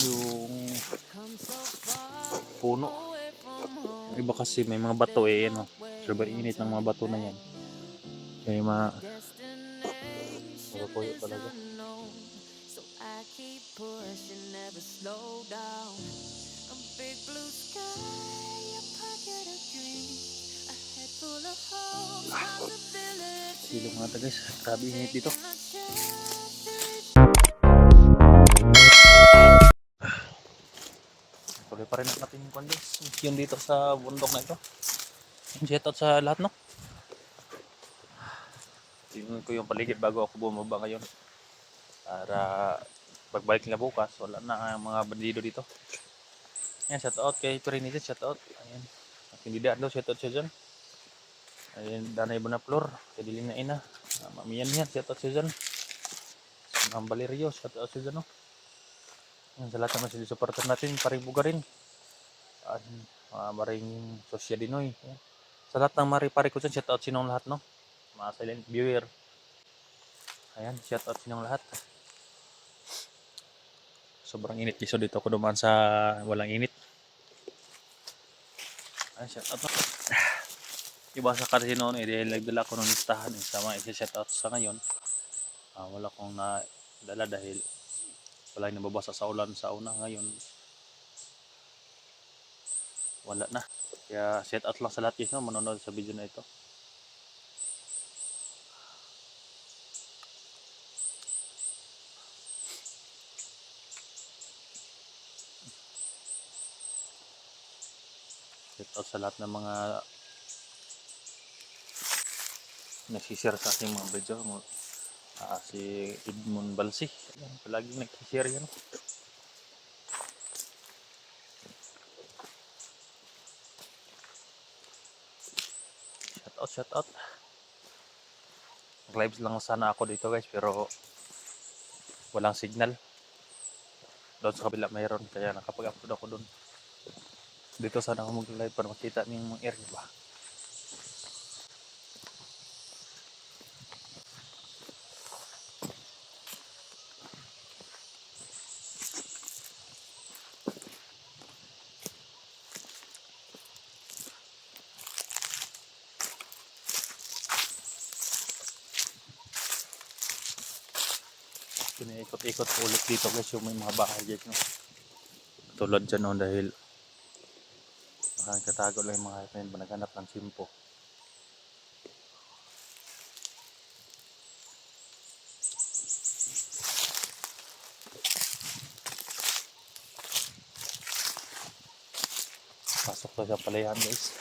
yung puno. Yung iba kasi may mga bato ano. Sobrang init ng mga bato na yan. Kaya matutuyo talaga. Silong mga guys, grabe init dito. Tuloy pa rin natin yung guys. Yun dito sa bundok na ito. Shout out sa lahat, no? Tingnan ko yung paligid bago ako bumaba ngayon. Para pagbalik na bukas, wala na ang mga bandido dito. Ayan, shout out kay Trinity, shout out. Ayan. At hindi daw, shout out siya dyan. Ayan, Danay Bonaflor, kay Diling na ina. Mamiyan yan, shout out siya dyan. Ang Valerio, shout out siya dyan, no? Ayan, sa lahat naman sila supportan natin, paring buga rin. Maring Sosya Dinoy. Ayan. Sa lahat ng mari-pari ko dyan, shout out sinong lahat, no? Mga silent viewer. Ayan, shout out sinong lahat. Sobrang init piso dito ako dumaan sa walang init. Ayan, shout out, no? Iba sa casino dahil nagdala ko ng listahan sa mga isa-shout out sa ngayon. Wala kong nadala dahil wala yung nababasa sa ulan sa una. Ngayon wala na. Kaya shout out lang sa lahat guys, no? Manonood sa video na ito. Shout out sa lahat ng mga nagsishare sa aking mga video. Si Edmond Balsi, palaging nagsishare yan. Shout out. Mag-live lang sana ako dito guys, pero walang signal. Doon sa kabila mayroon, kaya nakapag-upload ako doon. Dito sana ako mag-live para makita niyo yung mga area ba. Pinaikot-ikot ko ulit dito guys yung may mga bahay guys, no? Tulad dyan, no, dahil katago lang yung mga hype na naghanap ng simpo. Pasok to sa palayan guys.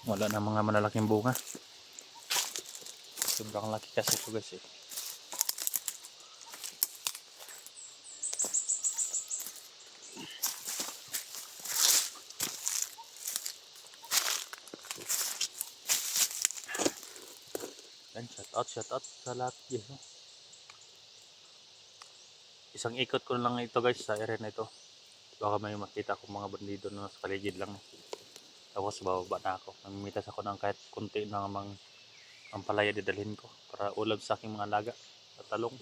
Wala na mga malalaking bunga. Sobrang laki kasi ito guys eh. Yan, shout out sa lahat guys, no? Isang ikot ko lang ito guys sa area na ito. Baka may makita akong mga bandido na sa paligid lang. Tapos bababa na ako. Namimitas ako ng kahit kunti na ang palaya didalhin ko para ulam sa aking mga alaga at talong.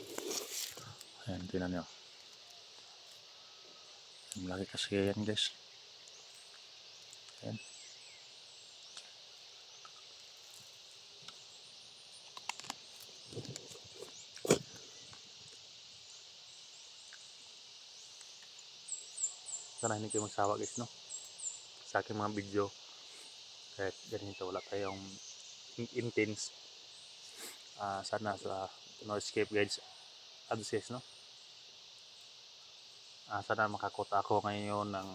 Ayan, tinan nyo. Lagi kasi yan guys. Ayan. Sana hindi kayo magsawa guys, no? Sa aking mga video. Kahit ganito wala tayong intense. Sana sa no escape guys advice, no? Sana makakuta ako ngayon ng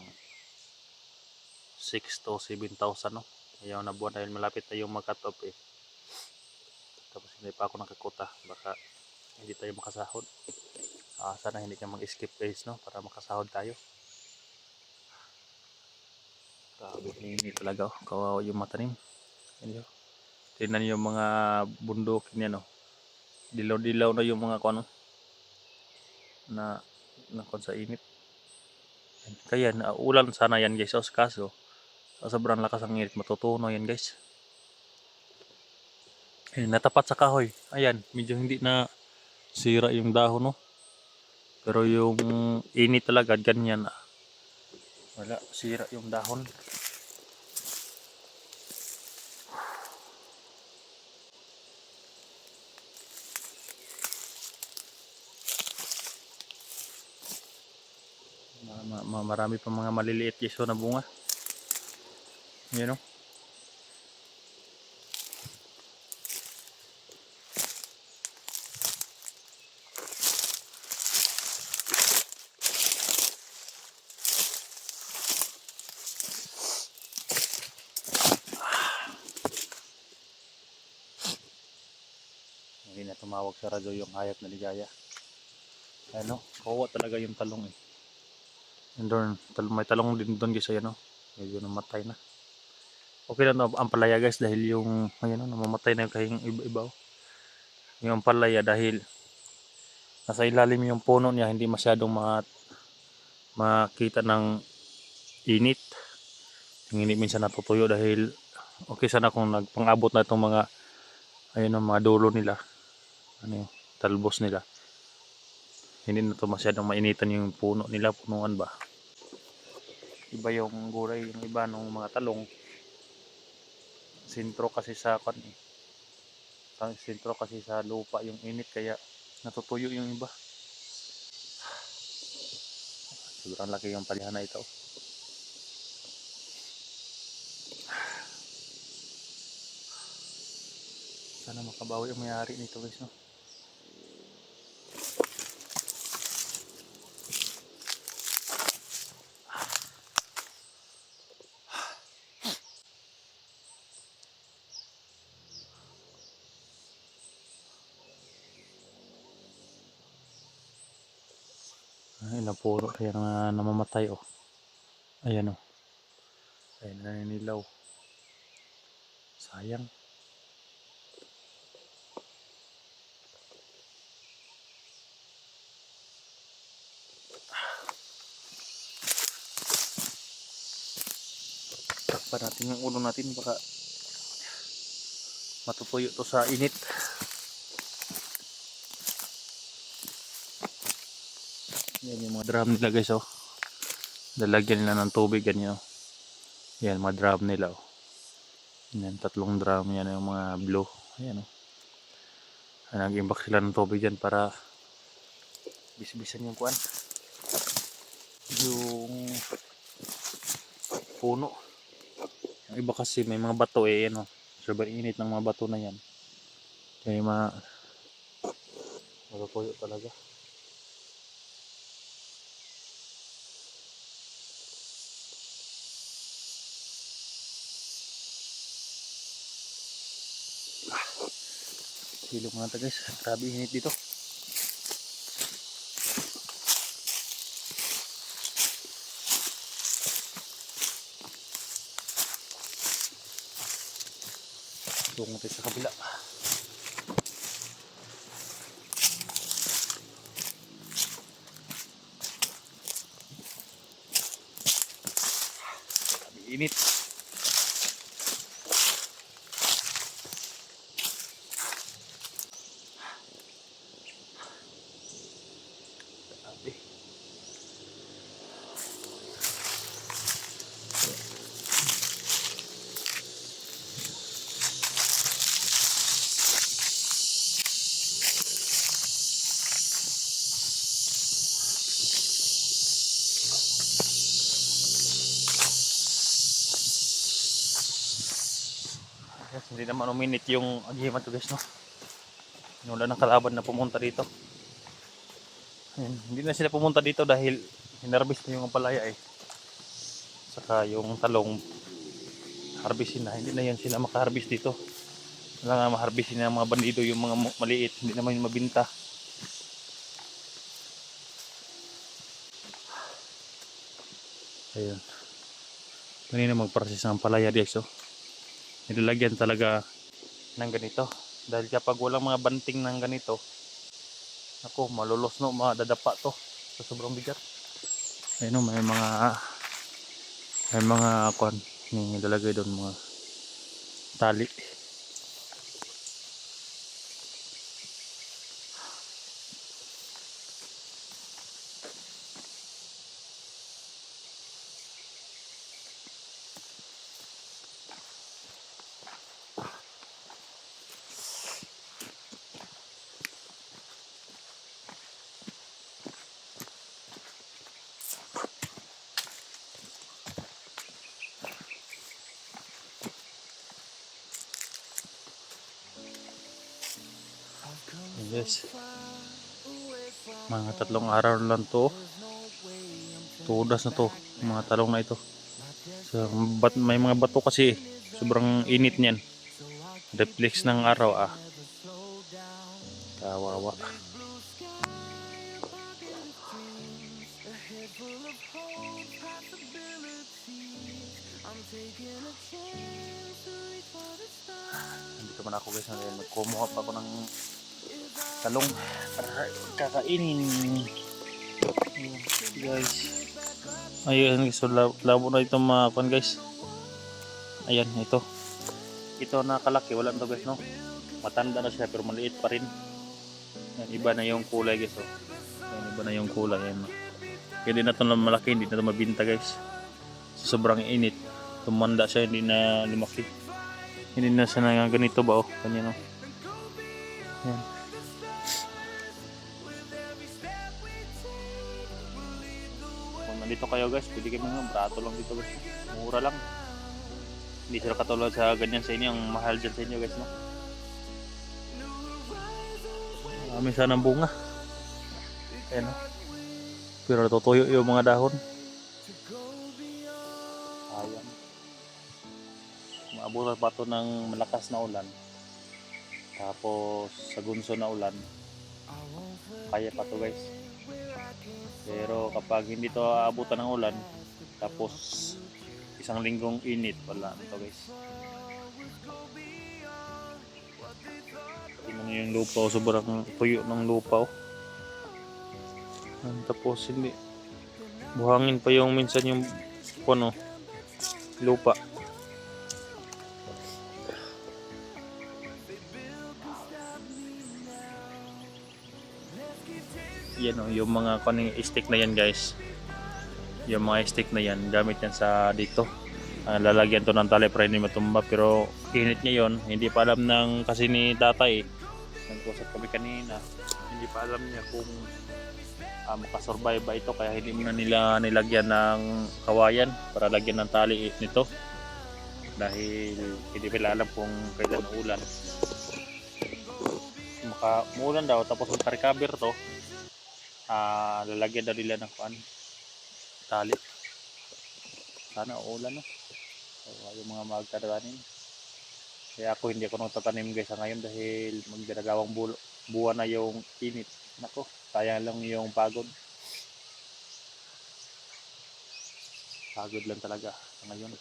6 to 7,000, no? Ngayon na buwan dahil malapit na yung mag-cut off eh. Tapos hindi pa ako nakakuta, baka hindi tayo makasahod. Sana hindi ka mag-skip guys, no? Para makasahod tayo. Grabe, hindi talaga, oh. Kawawa yung matanim. Tingnan yung mga bundok niya, no? Dilaw-dilaw na yung mga ano na sa init. Kaya ulan sana yan guys, kaso sobrang lakas ang init, matutunaw yan guys. Natapat sa kahoy. Ayan, medyo hindi na sira yung dahon, no? Pero yung init talaga, ganyan. Wala, sira yung dahon. Marami pa mga maliliit yeso na bunga. Yan, no? Hindi na tumawag sa radyo yung hayop na ligaya. Ano, kawawa talaga yung talong eh. And doon, may talong din doon guys, ayan, no? Medyo namatay na. Okay lang no, ang palaya guys, dahil yung, ayan, no, namamatay na yung kahing iba. Yung palaya dahil nasa ilalim yung puno niya, hindi masyadong makita ng init. Hindi minsan natutuyo dahil okay sana kung nagpang-abot na itong mga, ayun, ang mga dulo nila. Ano yung talbos nila. Hindi na to masyadong mainitan yung puno nila, punuan ba. Iba yung gulay, yung iba ng mga talong. Sintro kasi sa sintro kasi sa lupa yung init kaya natutuyo yung iba. Sobrang laki yung palihan na ito. Sana makabawi yung may-ari nito guys, no? Ay, napuro kaya na namamatay oh. Ayan oh. Ayan, naninilaw. Sayang. Takpan natin yung ulo natin, baka matutuyo to sa init. Yan yung mga drum nila guys oh. Lalagyan nila ng tubig ganyan oh. Yan mga drum nila oh. Yan, 3 drum yan yung mga blue. Ayan oh. Nag-imbak sila ng tubig dyan para bisbisan yung kuan. Yung puno. Yung iba kasi may mga bato eh, ano. Sobrang init ng mga bato na yan. Kaya matutuyo talaga. Silong mga guys, grabe init dito. Tungo tayo sa kabila. Grabe init. Grabe. Yes, hindi naman uminit yung agiman to guys, no? Wala ng kalaban na pumunta dito. Ayan, hindi na sila pumunta dito dahil hinarbis na yung palaya eh. Saka yung talong harbisin na, hindi na yan sila makaharbis dito. Wala nga maharbisin na mga bandido yung mga maliit, hindi naman yung mabinta. Ayun. Kanina mag-process ng palaya guys oh. Nilalagyan talaga ng ganito. Dahil kapag walang mga banting ng ganito, ako malulos no, madadapa to sa sobrang bigat. Ayun oh, may mga kwan nilalagay doon, mga tali. Yes. Mga 3 araw na lang to. Tudas na to. Mga talong na ito. So, may mga bato kasi sobrang init niyan. Reflex ng araw Kawawa. Nandito man ako guys. Nagkumuha pa ako ng talong para kakainin. Guys. Ayun guys. So, labo na ito mga kuwan guys. Ayan ito. Ito nakalaki. Wala na to guys no. Matanda na siya pero maliit pa rin. Yan, iba na yung kulay guys. Oh. Yan, iba na yung kulay. Yan. Hindi na ito na malaki. Hindi na ito mabinta guys. So, sobrang init. Tumanda siya. Hindi na lumaki. Hindi na siya na ganito ba. Oh. Ganyan oh. Yan. Kung nandito kayo guys. Pwede kayo mga brato lang dito guys. Mura lang. Hindi sila katulad sa ganyan sa inyo. Ang mahal dyan sa inyo guys no. Marami sana ng bunga. Ayan o. Pero natutuyo yung mga dahon. Ayan. Maabutan pa ito ng malakas na ulan. Tapos sa gunso na ulan. Kaya pa ito guys. Pero kapag hindi ito aabutan ng ulan. Tapos isang linggong init. Wala na ito guys. Tingnan nyo yung lupa. Sobrang tuyo ng lupa. Tapos hindi buhangin pa yung minsan yung lupa. Yan yung mga stick na yan guys. Yung mga stick na yan gamit yan sa dito. Lalagyan to ng tali para hindi matumba pero init niya yon. Hindi pa alam ng kasi ni tatay. Nag-usap kami kanina. Hindi pa alam niya kung makasurvive ba ito kaya hindi muna nila nilagyan ng kawayan para lagyan ng tali nito dahil hindi nila alam kung kailan ulan. Muulan daw tapos makarecover to lalagyan daw nila ng tali. Sana ulan no. So, yung mga magtatanim kaya ako hindi ako nagtatanim guys ngayon dahil magdadalawang buwan na yung init. Nako, sayang lang yung pagod lang talaga ngayon.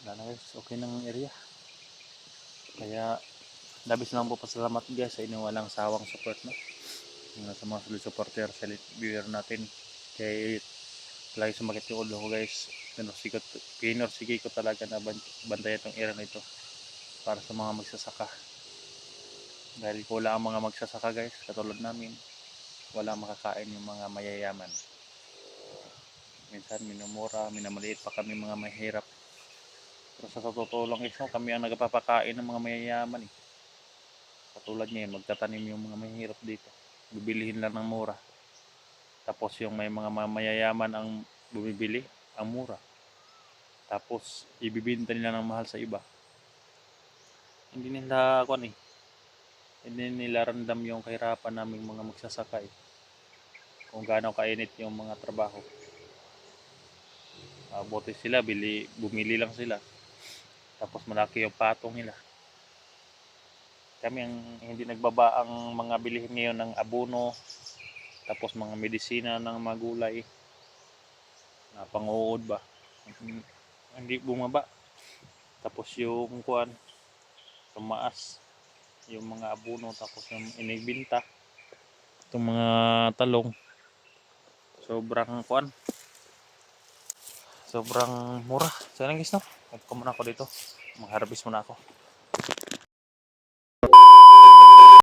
Wala na guys, okay ng area kaya labis lang po pasalamat guys sa inyong walang sawang support no? Sa mga solid supporter sa viewer natin kaya lagi sumakit yung ulo ko guys. Pinursige ko talaga na bantayan itong area na ito para sa mga magsasaka dahil wala ang mga magsasaka guys katulad namin wala makakain yung mga mayayaman. Minsan minumura, minamaliit pa kami mga mahirap pero sa totoo lang guys kami ang nagpapakain ng mga mayayaman katulad ngayon magtatanim yung mga mahirap dito bibilihin lang ng mura tapos yung may mga mayayaman ang bumibili ang mura tapos ibibenta nila ng mahal sa iba. Hindi nila hindi nila ramdam yung kahirapan naming mga magsasaka kung gaano kainit yung mga trabaho. Buti sila bumili lang sila tapos malaki yung patong nila. Kami ang hindi nagbaba ang mga bilihin ngayon ng abono tapos mga medisina ng mga gulay pang-uod ba hindi bumaba tapos yung tumaas yung mga abono tapos yung inibinta itong mga talong sobrang mura. Sana guys no, magko muna ako dito, mag-harvest muna ako.